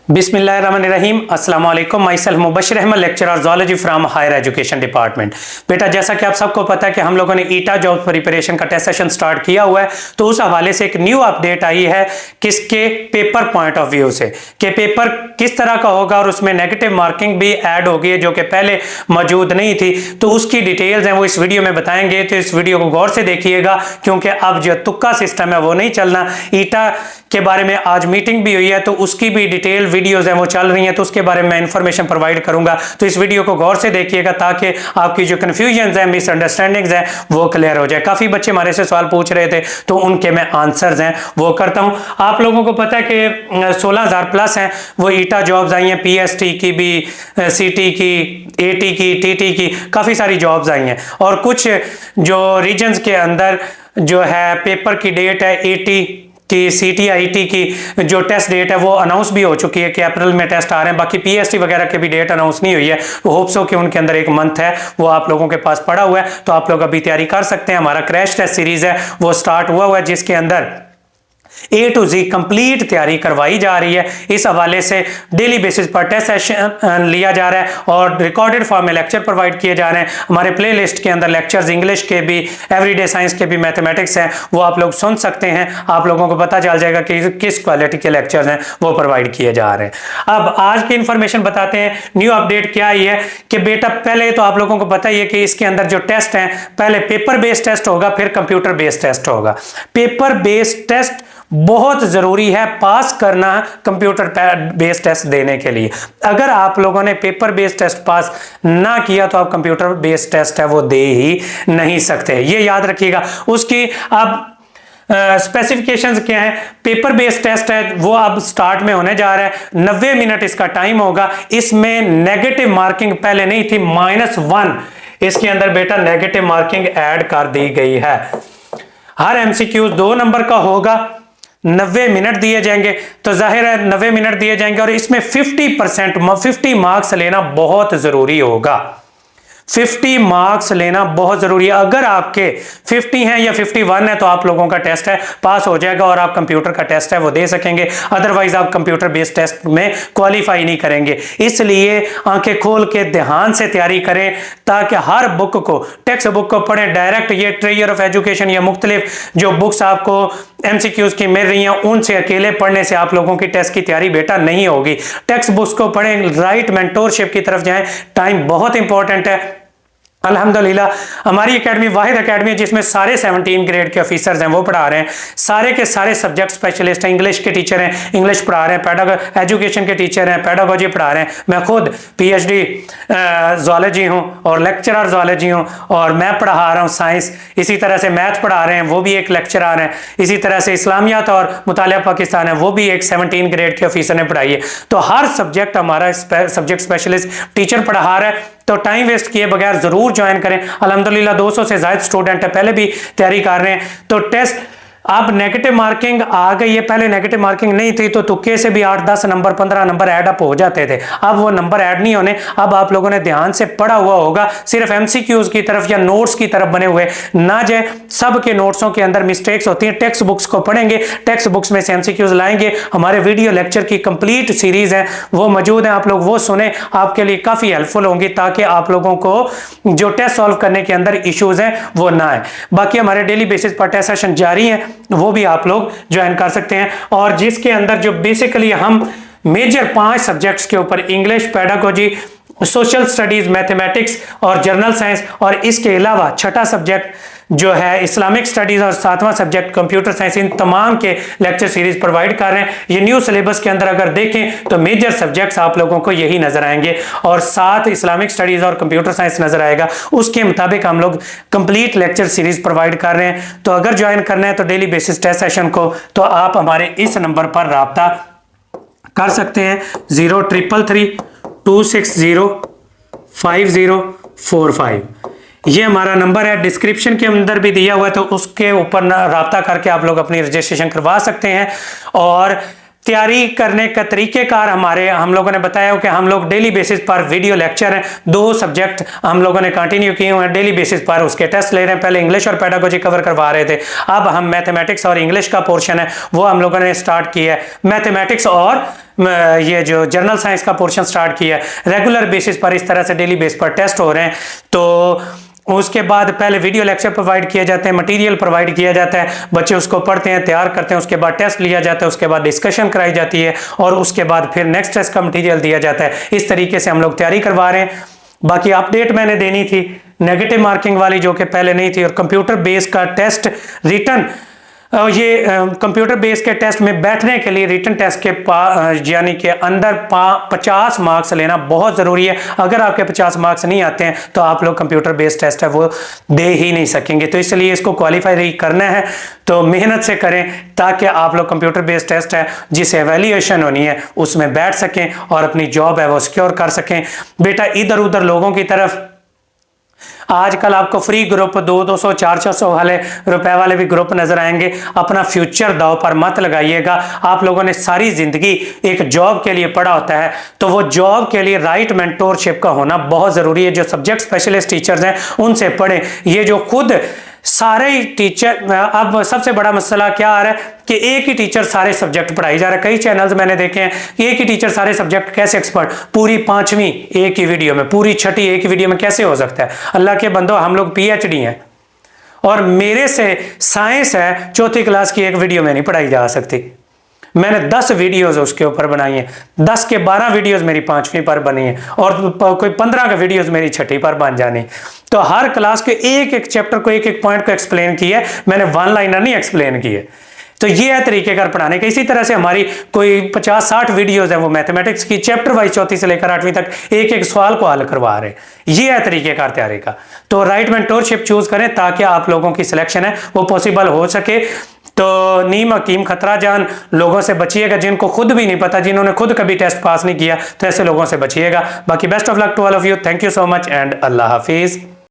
बिस्मिल्लाहिर्रहमानिर्रहीम अस्सलाम वालेकुम। Myself Mubashir Ahmad, lecturer zoology from higher education department. बेटा, जैसा कि आप सबको पता है कि हम लोगों ने ईटा जॉब प्रिपरेशन का टेस्ट सेशन स्टार्ट किया हुआ है, तो उस हवाले से एक न्यू अपडेट आई है किसके पेपर पॉइंट ऑफ व्यू से कि पेपर किस तरह का होगा और उसमें नेगेटिव मार्किंग भी ऐड होगी है जो कि पहले मौजूद नहीं थी। तो उसकी डिटेल्स हैं वो इस वीडियो में बताएंगे, तो इस वीडियो को गौर से देखिएगा क्योंकि अब जो तुक्का सिस्टम है वो नहीं चलना। ईटा के बारे में आज मीटिंग भी हुई है तो उसकी भी डिटेल वीडियोस हैं वो चल रही हैं, तो उसके बारे में इंफॉर्मेशन प्रोवाइड करूंगा। तो इस वीडियो को गौर से देखिएगा ताकि आपकी जो कन्फ्यूजन है, मिसअंडरस्टैंडिंग्स हैं वो क्लियर हो जाए। काफी बच्चे हमारे से सवाल पूछ रहे थे तो उनके मैं आंसर्स हैं वो करता हूं। आप लोगों को पता है कि 16,000 प्लस हैं वो ईटा जॉब्स आई हैं, पीएसटी की भी, सीटी की, एटी की, टीटी की, काफी सारी जॉब्स आई हैं। और कुछ जो रीजन्स के अंदर जो है पेपर की डेट है एटी की, सीटीआईटी की जो टेस्ट डेट है वो अनाउंस भी हो चुकी है कि अप्रैल में टेस्ट आ रहे हैं। बाकी पीएसटी वगैरह के भी डेट अनाउंस नहीं हुई है, तो होप्स हो कि उनके अंदर एक मंथ है वो आप लोगों के पास पड़ा हुआ है, तो आप लोग अभी तैयारी कर सकते हैं। हमारा क्रैश टेस्ट सीरीज है वो स्टार्ट हुआ है जिसके अंदर ए टू जी कंप्लीट तैयारी करवाई जा रही है। इस हवाले से डेली बेसिस पर टेस्ट सेशन लिया जा रहा है और रिकॉर्डेड फॉर्म में लेक्चर प्रोवाइड किए जा रहे हैं। हमारे प्लेलिस्ट के अंदर लेक्चर्स इंग्लिश के भी, एवरीडे साइंस के भी, मैथमेटिक्स हैं वो आप लोग सुन सकते हैं। आप लोगों को पता चल जाएगा कि किस क्वालिटी के लेक्चर्स हैं वो प्रोवाइड किए जा रहे हैं। अब आज की इंफॉर्मेशन बताते हैं। न्यू अपडेट क्या आई है कि बेटा पहले तो आप लोगों को पता ही है कि इसके अंदर जो टेस्ट हैं पहले पेपर बेस्ड टेस्ट होगा, फिर कंप्यूटर बेस्ड टेस्ट होगा। पेपर बेस्ड टेस्ट बहुत जरूरी है पास करना कंप्यूटर बेस्ड टेस्ट देने के लिए। अगर आप लोगों ने पेपर बेस्ड टेस्ट पास ना किया तो आप कंप्यूटर बेस्ड टेस्ट है वो दे ही नहीं सकते, ये याद रखिएगा। उसकी अब स्पेसिफिकेशंस क्या है? पेपर बेस्ड टेस्ट है वो अब स्टार्ट में होने जा रहा है, 90 मिनट इसका टाइम होगा। इसमें नेगेटिव मार्किंग पहले नहीं थी, -1 इसके अंदर बेटा नेगेटिव मार्किंग ऐड कर दी गई है। हर एमसीक्यू 2 नंबर का होगा, 90 मिनट दिए जाएंगे, तो जाहिर है 90 मिनट दिए जाएंगे और इसमें 50 मार्क्स लेना बहुत जरूरी होगा। 50 मार्क्स लेना बहुत जरूरी है। अगर आपके 50 हैं या 51 है तो आप लोगों का टेस्ट है पास हो जाएगा और आप कंप्यूटर का टेस्ट है वो दे सकेंगे, अदरवाइज आप कंप्यूटर बेस्ड टेस्ट में क्वालिफाई नहीं करेंगे। इसलिए आंखें खोल के ध्यान से तैयारी करें ताकि हर बुक को, टेक्स्ट बुक को पढ़ें। डायरेक्ट ये ट्रेयर ऑफ एजुकेशन या मुख्तलिफ जो बुक्स आपको एमसीक्यूज की मिल रही हैं उनसे अकेले पढ़ने से आप लोगों की टेस्ट की तैयारी बेटा नहीं होगी। टेक्स्ट बुक्स को पढ़ें, राइट मेंटोरशिप की तरफ जाएं, टाइम बहुत इंपॉर्टेंट है। अल्हम्दुलिल्लाह हमारी एकेडमी वाहिद एकेडमी है जिसमें सारे 17 ग्रेड के ऑफिसर्स हैं वो पढ़ा रहे हैं, सारे के सारे सब्जेक्ट स्पेशलिस्ट हैं। इंग्लिश के टीचर हैं, इंग्लिश पढ़ा रहे हैं, एजुकेशन के टीचर हैं, पेडागोजी पढ़ा रहे हैं। मैं खुद पीएचडी ज़ूलॉजी हूँ और लेक्चरर ज़ूलॉजी हूँ और मैं पढ़ा रहा हूँ साइंस। इसी तरह से मैथ पढ़ा रहे हैं वो भी एक लेक्चरर हैं। इसी तरह से इस्लामियात और मुतालिया पाकिस्तान है वो भी एक 17 ग्रेड के ऑफिसर ने पढ़ाई है। तो हर सब्जेक्ट हमारा सब्जेक्ट स्पेशलिस्ट टीचर पढ़ा रहा है, तो टाइम वेस्ट किए बगैर जरूर ज्वाइन करें। अल्हम्दुलिल्लाह 200 से ज्यादा स्टूडेंट है, पहले भी तैयारी कर रहे हैं। तो टेस्ट अब नेगेटिव मार्किंग आ गई है, पहले नेगेटिव मार्किंग नहीं थी तो तुक्के से भी 8-10 नंबर 15 नंबर ऐड अप हो जाते थे। अब वो नंबर ऐड नहीं होने। अब आप लोगों ने ध्यान से पढ़ा हुआ होगा, सिर्फ एमसीक्यूज की तरफ या नोट्स की तरफ बने हुए ना जाए। सब के नोट्सों के अंदर मिस्टेक्स होती हैं। टेक्स्ट बुक्स को पढ़ेंगे, टेक्स्ट बुक्स में से एमसीक्यूज लाएंगे। हमारे वीडियो लेक्चर की कंप्लीट सीरीज है वो मौजूद है, आप लोग वो सुने, आपके लिए काफी हेल्पफुल होंगी ताकि आप लोगों को जो टेस्ट सॉल्व करने के अंदर इश्यूज हैं वो ना आए। बाकी हमारे डेली बेसिस पर टेस्ट सेशन जारी है वो भी आप लोग ज्वाइन कर सकते हैं, और जिसके अंदर जो बेसिकली हम मेजर 5 सब्जेक्ट्स के ऊपर English, pedagogy, social studies, mathematics और जर्नल साइंस, और इसके अलावा छठा सब्जेक्ट जो है इस्लामिक स्टडीज और 7वां सब्जेक्ट कंप्यूटर साइंस, इन तमाम के लेक्चर सीरीज प्रोवाइड कर रहे हैं। ये न्यू सिलेबस के अंदर अगर देखें तो मेजर सब्जेक्ट्स आप लोगों को यही नजर आएंगे और साथ इस्लामिक स्टडीज और कंप्यूटर साइंस नजर आएगा। उसके मुताबिक हम लोग कंप्लीट लेक्चर सीरीज प्रोवाइड कर रहे हैं। तो अगर ज्वाइन करना है तो डेली बेसिस टेस्ट सेशन को, तो आप हमारे इस नंबर पर राब्ता कर सकते हैं 0333 260 5045। ये हमारा नंबर है, डिस्क्रिप्शन के अंदर भी दिया हुआ है, तो उसके ऊपर राब्ता करके आप लोग अपनी रजिस्ट्रेशन करवा सकते हैं। और तैयारी करने का तरीक़ेकार हम लोगों ने बताया हो कि हम लोग डेली बेसिस पर वीडियो लेक्चर हैं, 2 सब्जेक्ट हम लोगों ने कंटिन्यू किए हुए हैं, डेली बेसिस पर उसके टेस्ट ले रहे हैं। पहले इंग्लिश और पेडागोजी कवर करवा रहे थे, अब हम मैथमेटिक्स और इंग्लिश का पोर्शन है वो हम लोगों ने स्टार्ट किया है। मैथमेटिक्स और ये जो जनरल साइंस का पोर्शन स्टार्ट किया है। रेगुलर बेसिस पर इस तरह से डेली बेस पर टेस्ट हो रहे हैं। तो उसके बाद पहले वीडियो लेक्चर प्रोवाइड किए जाते हैं, मटेरियल प्रोवाइड किया जाता है, बच्चे उसको पढ़ते हैं, तैयार करते हैं, उसके बाद टेस्ट लिया जाता है, उसके बाद डिस्कशन कराई जाती है और उसके बाद फिर नेक्स्ट टेस्ट का मटेरियल दिया जाता है। इस तरीके से हम लोग तैयारी करवा रहे हैं। बाकी अपडेट मैंने देनी थी नेगेटिव मार्किंग वाली, जो कि पहले नहीं थी, और कंप्यूटर बेस का टेस्ट रिटर्न, ये कंप्यूटर बेस के टेस्ट में बैठने के लिए रिटन टेस्ट के यानी कि अंदर 50 मार्क्स लेना बहुत ज़रूरी है। अगर आपके 50 मार्क्स नहीं आते हैं तो आप लोग कंप्यूटर बेस्ड टेस्ट है वो दे ही नहीं सकेंगे। तो इसलिए इसको क्वालिफाई करना है तो मेहनत से करें ताकि आप लोग कंप्यूटर बेस्ड टेस्ट है जिसे एवेल्यूएशन होनी है उसमें बैठ सकें और अपनी जॉब है वो सिक्योर कर सकें। बेटा इधर उधर लोगों की तरफ आजकल आपको फ्री ग्रुप 200 400 वाले रुपए वाले भी ग्रुप नजर आएंगे। अपना फ्यूचर दांव पर मत लगाइएगा। आप लोगों ने सारी जिंदगी एक जॉब के लिए पढ़ा होता है तो वो जॉब के लिए राइट मेंटोरशिप का होना बहुत जरूरी है। जो सब्जेक्ट स्पेशलिस्ट टीचर्स हैं उनसे पढ़ें। ये जो खुद सारे टीचर, अब सबसे बड़ा मसला क्या आ रहा है कि एक ही टीचर सारे सब्जेक्ट पढ़ाई जा रहा है। कई चैनल्स मैंने देखे हैं कि एक ही टीचर सारे सब्जेक्ट कैसे एक्सपर्ट, पूरी 5वीं एक ही वीडियो में, पूरी 6ठी एक ही वीडियो में कैसे हो सकता है। अल्लाह के बंदो हम लोग PhD हैं और मेरे से साइंस है 4th क्लास की एक वीडियो में नहीं पढ़ाई जा सकती। मैंने 10 वीडियोस उसके ऊपर बनाई हैं, 10 के 12 वीडियोस मेरी 5वीं पर बनी है और कोई 15 के वीडियोस मेरी 6ठी पर बन जानी। तो हर क्लास के एक एक चैप्टर को, एक एक पॉइंट को एक्सप्लेन किया है मैंने, 1 लाइनर नहीं एक्सप्लेन किए। तो ये है तरीकेकार पढ़ाने का। इसी तरह से हमारी कोई 50-60 वीडियोस है वो मैथमेटिक्स की चैप्टर वाइज 4th से लेकर 8वीं तक एक एक सवाल को हल करवा रहे हैं। ये है तरीकेकार तैयारी का। तो राइट मेंटोरशिप चूज करें ताकि आप लोगों की सिलेक्शन है वो पॉसिबल हो सके। तो नीम हकीम खतरा जान लोगों से बचिएगा जिनको खुद भी नहीं पता, जिन्होंने खुद कभी टेस्ट पास नहीं किया, तो ऐसे लोगों से बचिएगा। बाकी best of luck to all of you. Thank you so much and अल्लाह हाफिज।